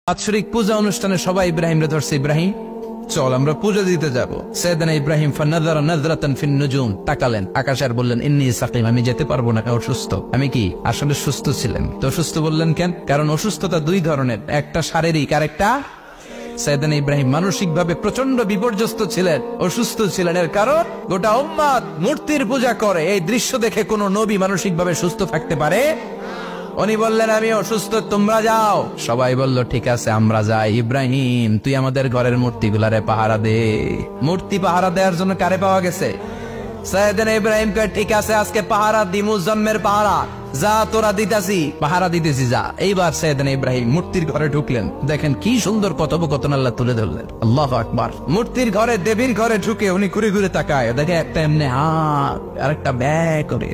বাৎসরিক পূজা অনুষ্ঠানে সবাই ইব্রাহিম রে ধরছে, ইব্রাহিম চল আমরা পূজা দিতে যাব। সাইয়েদনা ইব্রাহিম ফানাযারা নাযরাতান ফিন নুজুম, তাকালেন আকাশে আর বললেন ইন্নী সাকিম, আমি যেতে পারবো না, অসুস্থ। আমি কি আসলে সুস্থ ছিলেন? তো অসুস্থ বললেন কেন? কারণ অসুস্থতা দুই ধরনের, একটা শারীরিক আর একটা। সাইয়েদনা ইব্রাহিম মানসিক ভাবে প্রচন্ড বিপর্যস্ত ছিলেন, অসুস্থ ছিলেন। এর কারণ গোটা উম্মত মূর্তির পূজা করে, এই দৃশ্য দেখে কোন নবী মানসিক ভাবে সুস্থ থাকতে পারে? উনি বললেন আমি অসুস্থ, তোমরা যাও। সবাই বলল ঠিক আছে আমরা যাই। ইব্রাহিম তুই আমাদের ঘরের মূর্তিগুলারে পাহারা দে। মূর্তি পাহারা দেওয়ার জন্য কারে পাওয়া গেছে? সাইয়েদনা ইব্রাহিম কয় ঠিক আছে আজকে পাহারা দিমু, জন্মের পাহারা, যা তোরা দিতাছি, পাহারা দিতেছি যা। এইবার সাইয়েদনা ইব্রাহিম মূর্তির ঘরে ঢুকলেন, দেখেন কি সুন্দর কথোপকথন আল্লাহ তুলে ধরলেন। আল্লাহু আকবার। মূর্তির ঘরে, দেবীর ঘরে ঢুকে উনি ঘুরে ঘুরে তাকায়, দেখে একটা এমনি হাত আর একটা ব্যাগ করে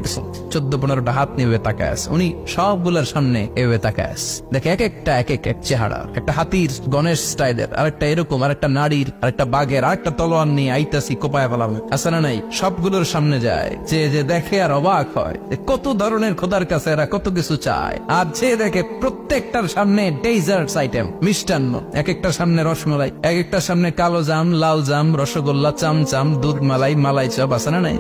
14-15টা হাত নিয়ে তাকায় আছে। উনি সবগুলোর সামনে এভাবে তাকায় আছে, দেখে এক একটা এক এক চেহারা, একটা হাতির গণেশ স্টাইলের, আরেকটা এরকম, আরেকটা নারীর, আরেকটা বাঘের, আরেকটা তলোয়ার নিয়ে আইতাছি কোপায় ফেলাবে, আছে না নাই? সবগুলোর সামনে যায়, যে দেখে আর অবাক হয় কত ধরনের খোদার কাছে এরা কত কিছু চায়। আর যে দেখে প্রত্যেকটার সামনে ডেজার্টস আইটেম, মিষ্টান্ন, এক একটার সামনে রসমালাই, এক একটার সামনে কালো জাম, লাল জাম, রসগোল্লা, চামচাম, দুধ মালাই, মালাই চপ, আছে না নাই?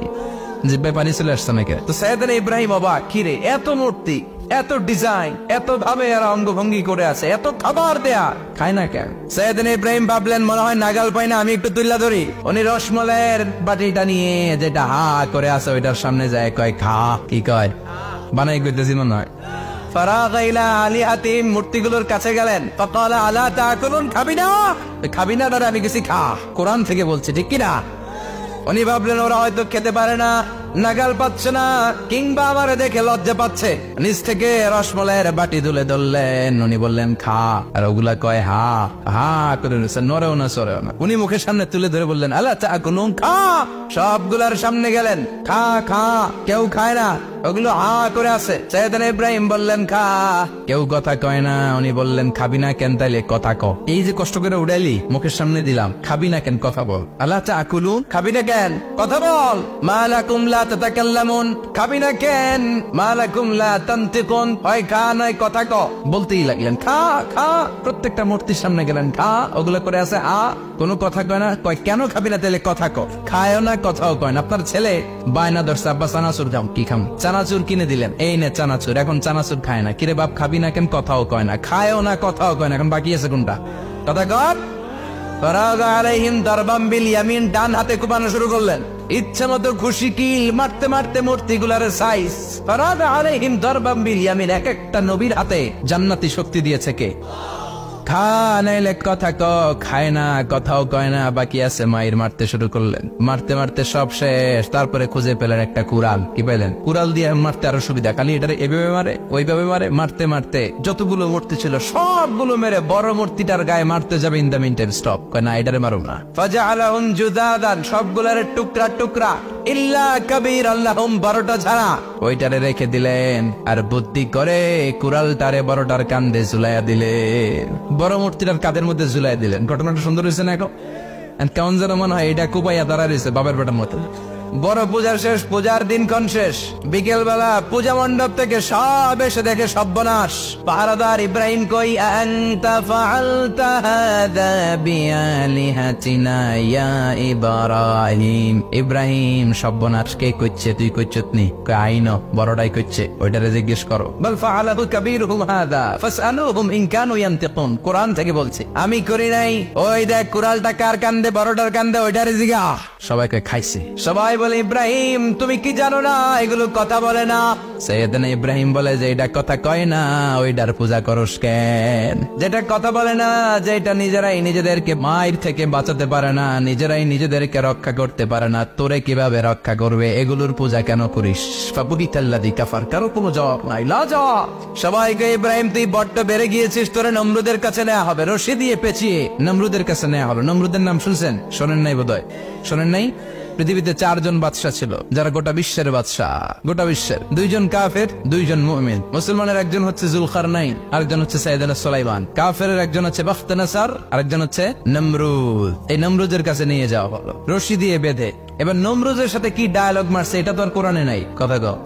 জিব্বায় পানি চলে আসছে নাকি? তো সাইয়েদনা ইব্রাহিম অবাক, কিরে এত মূর্তি, এত ডিজাইন, এত ভাবে এরা অঙ্গভঙ্গি করে আছে, এত খাবার দেয়া, খায় না কেন? সাইয়েদনা ইব্রাহিম ভাবলেন মনে হয় নাগাল পাই না, আমি একটু তুল্লা ধরি। উনি রসমালাইয়ের বাটিটা নিয়ে যেটা হা করে আছে ওইটার সামনে যায়, কয় খা। কি কয়? বানাই কইতেছি মনে হয়। ফারাগা ইলা আলিহাতিম, মূর্তিগুলোর কাছে গেলেন, ফাকালা আলা তাকুলুন, খাবি না? খাবি না দাদা, আমি কিছু খা, কোরআন থেকে বলছে, ঠিক কিনা? উনি ভাবলেন ওরা হয়তো খেতে পারে না, নাগাল পাচ্ছে না, কিংবা আমার দেখে লজ্জা পাচ্ছে। নিচ থেকে রসমালাইয়ের বাটি তুলে ধরলেন, উনি বললেন খা, আর ওগুলা কয় হা হা করে নড়েও না সরেও না। উনি মুখের সামনে তুলে ধরে বললেন আলা তাকুলুন, খা। সবগুলার সামনে গেলেন, খা খা, কেউ খায় না, ওগুলো হা করে আছে। সাইয়েদনা ইব্রাহিম বললেন খা, কেউ কথা কয় না। উনি বললেন খাবি না কেন? তাইলে কথা ক, এই যে কষ্ট করে উড়াইলি, মুখের সামনে দিলাম, খাবি না কেন? কথা বল। আলা তাকুলুন, খাবি না কেন? কথা বল। মা লাকুম লা তাতাকাল্লামুন, খাবি না কেন? মা লাকুম লা তানতিকুন, হয় খা নয় কথা ক। বলতেই লাগলেন খা খা, প্রত্যেকটা মূর্তির সামনে গেলেন, খা, ওগুলো করে আছে আ, কোনো কথা কয় না। কয় কেন খাবি না? তাইলে কথা ক। খায়ও না, কথাও কয় না। আপনার ছেলে বায়না ধরছে, আব্বা চানাচুর খাম। কি খাম? চানাচুর কিনে দিলেন, এই নে চানাচুর। এখন চানাচুর খায় না। কিরে বাপ খাবি না কেন? কথাও কয় না, খায়ও না, কথাও কয় না। এখন বাকি আছে কোনটা? কথা কর। ফারাগা আলাইহিম দারবাম বিল ইয়ামিন, ডান হাতে কোপানো শুরু করলেন, ইচ্ছা মতো খুশি কিল মারতে মারতে মূর্তিগুলার সাইজ। ফারাগা আলাইহিম দারবাম বিল ইয়ামিন, এক একটা নবীর হাতে জান্নাতি শক্তি দিয়েছে কে? খা নাইলে কথা ক, খায় না, কথাও কয় না, বাকি আছে মায়ের। মারতে শুরু করলেন, মারতে মারতে সব শেষ। তারপরে খুঁজে পেলেন একটা কুড়াল। কি পেলেন? কুড়াল দিয়ে মারতে আরো সুবিধা, খালি এটারে এভাবে মারে, ওইভাবে মারে। মারতে মারতে যতগুলো মূর্তি ছিল সবগুলো মেরে বড় মূর্তিটার গায়ে মারতে যাবে, in the meantime stop, কয় না এটারে মারো না। ফাজআলাহুম জুদাদান, সবগুলার টুকরা টুকরা, ইল্লা কাবীর আল্লাহুম, 12টা ছাড়া ওইটারে রেখে দিলেন। আর বুদ্ধি করে কুড়ালটারে বড়টার কান্দে ঝুলাইয়া দিলেন, বড় মূর্তিটার কাদের মধ্যে ঝুলাই দিলেন। ঘটনাটা সুন্দর হয়েছে না? এখন কেমন যেন মনে হয় এটা কুপাইয়া দাঁড়া রয়েছে বাবার বেটার মতো। বড় পূজার শেষ, পূজার দিনক্ষণ শেষ। বিকেল বেলা পূজা মণ্ডপ থেকে সব এসে দেখে সর্বনাশ। পাহারাদার ইব্রাহিম কই, আনতা ফাআলতা হাদা বিআলিহাতিনা ইয়া ইব্রাহিম। ইব্রাহিম সর্বনাশ কে কইছে? তুই কইছত নি? কই আইনো বড়টাই কইছে, ওইটারে জিজ্ঞেস করো। বল ফাআলাহু কাবীরুহুম হাদা ফাসআলুহুম ইন কানু ইয়ানতিকুন, কোরআন থেকে বলছে, আমি করি নাই। ওই দেখ কুড়ালটা কার কান্দে, বড়টার কান্দে, ওইটারে জিগা। সবাই কই খাইছে। সবাই বলে ইব্রাহিম তুমি কি জানো না এগুলো কথা বলে না? সাইয়েদনা ইব্রাহিম বলে যে এটা কথা কয় না, ওইটার পূজা করস কেন? যেটা কথা বলে না, যেটা নিজেরাই নিজেদেরকে মায়ের থেকে বাঁচাতে পারে না, নিজেরাই নিজেদেরকে রক্ষা করতে পারে না, তোরে কিভাবে রক্ষা করবে? এগুলোর পূজা কেন করিস? ফাবুহিতাল্লাযী কাফার, কারো কোনো জবাব নাই, লাজবাব। সবাইকে ইব্রাহিম তুই বড্ড বেড়ে গিয়েছিস, তোরে নমরুদের কাছে নেওয়া হবে, রশি দিয়ে পেঁচিয়ে নমরুদের কাছে নেওয়া হবে। নমরুদের নাম শুনছেন? শোনেন নাই বোধহয়, শোনেন নাই? পৃথিবীতে 4 জন বাদশা ছিল, যারা গোটা বিশ্বের বাদশা। গোটা বিশ্বের 2 জন কাফের, 2 জন মুমিন। মুসলমানের একজন হচ্ছে জুলকারনাইন, আরেকজন হচ্ছে সাইয়েদনা সুলাইমান। কাফেরের একজন হচ্ছে বাখতানাসার, আরেকজন হচ্ছে নমরুদ। এই নমরুদের কাছে নিয়ে যাওয়া হলো রশি দিয়ে বেঁধে। এবার নমরুদের সাথে কি ডায়ালগ মারছে এটা তো আর কোরআনে নাই। কথা কও।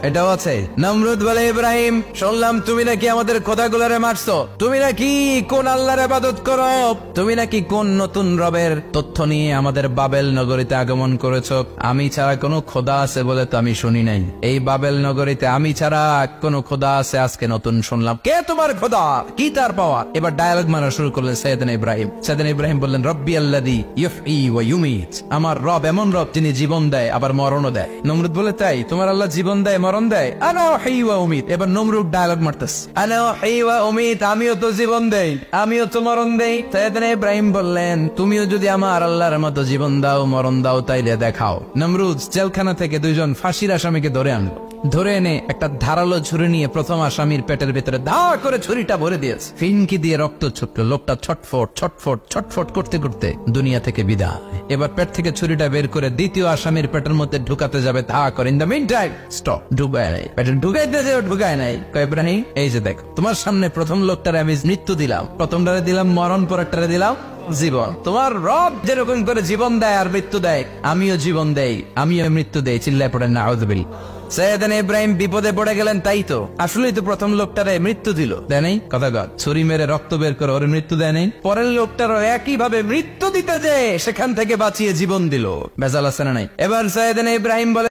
এটাও আছে। নমরুদ বলে, ইব্রাহিম শুনলাম তুমি নাকি আমাদের খোদাগুলারে মারছো, তুমি নাকি কোন আল্লাহর ইবাদত করো, তুমি নাকি কোন নতুন রবের তথ্য নিয়ে আমাদের বাবেল নগরীতে আগমন করেছো। আমি ছাড়া কোনো খোদা আছে বলে তো আমি শুনি নাই, এই বাবেল নগরীতে আমি ছাড়া কোন খোদা আছে আজকে নতুন শুনলাম। কে তোমার খোদা, কি তার পাওয়া? এবার ডায়ালগ মারা শুরু করলেন সাইয়েদনা ইব্রাহিম। সাইয়েদনা ইব্রাহিম বললেন, রব্বি আল্লাযী ইউহয়ী ওয়া ইউমীত, আমার রব এমন রব যিনি জীবন দেয় আবার মরণও দেয়। নমরুদ বলে, তাই তোমার আল্লাহ জীবন দেয় মরণ দেয়? আনা উহয়ী ওয়া উমীত। এবার নমরুদ ডায়ালগ মারতেছে, আনা উহয়ী ওয়া উমীত, আমিও তো জীবন দেই আমিও তো মরণ দেই। সাইয়েদনা ইব্রাহিম বললেন, তুমিও যদি আমার আল্লাহর মতো জীবন দাও মরণ দাও তাইলে দেখাও। নমরুদ জেলখানা থেকে দুইজন ফাঁসির আসামিকে ধরে আনলো। ধরে এনে একটা ধারালো ছুরি নিয়ে প্রথম আসামির পেটের ভিতরে ধা করে ছুরিটা ভরে দিয়েছে। ফিনকি দিয়ে রক্ত ছুটলো। লোকটা ছটফট ছটফট ছটফট করতে করতে দুনিয়া থেকে বিদায়। এবার পেট থেকে ছুরিটা বের করে দ্বিতীয় আসামির পেটের মধ্যে ঢুকাতে যাবে, ধা করে। In the meantime stop, ঢুকায় নাই পেটে, ঢুকাইতে যে ঢুকায় নাই। ইব্রাহিম, এই যে দেখো, তোমার সামনে প্রথম লোকটারে আমি মৃত্যু দিলাম, প্রথমটারে দিলাম মরণ, পরেরটারে দিলাম জীবন। তোমার রব যেরকম করে জীবন দেয় আর মৃত্যু দেয়, আমিও জীবন দেই আমিও মৃত্যু দেই। চিল্লায় পড়েন নাউযুবিল্লাহ। সাইয়েদনা ইব্রাহিম বিপদে পড়ে গেলেন। তাই তো, আসলেই তো প্রথম লোকটারে মৃত্যু দিল, দেয় নাই? কথা কর, ছুরি মেরে রক্ত বের করে ওর মৃত্যু দেয় নাই? পরের লোকটারও একই ভাবে মৃত্যু দিতে যে সেখান থেকে বাঁচিয়ে জীবন দিল। ভেজাল আছে না নাই? এবার সাইয়েদনা ইব্রাহিম বলে,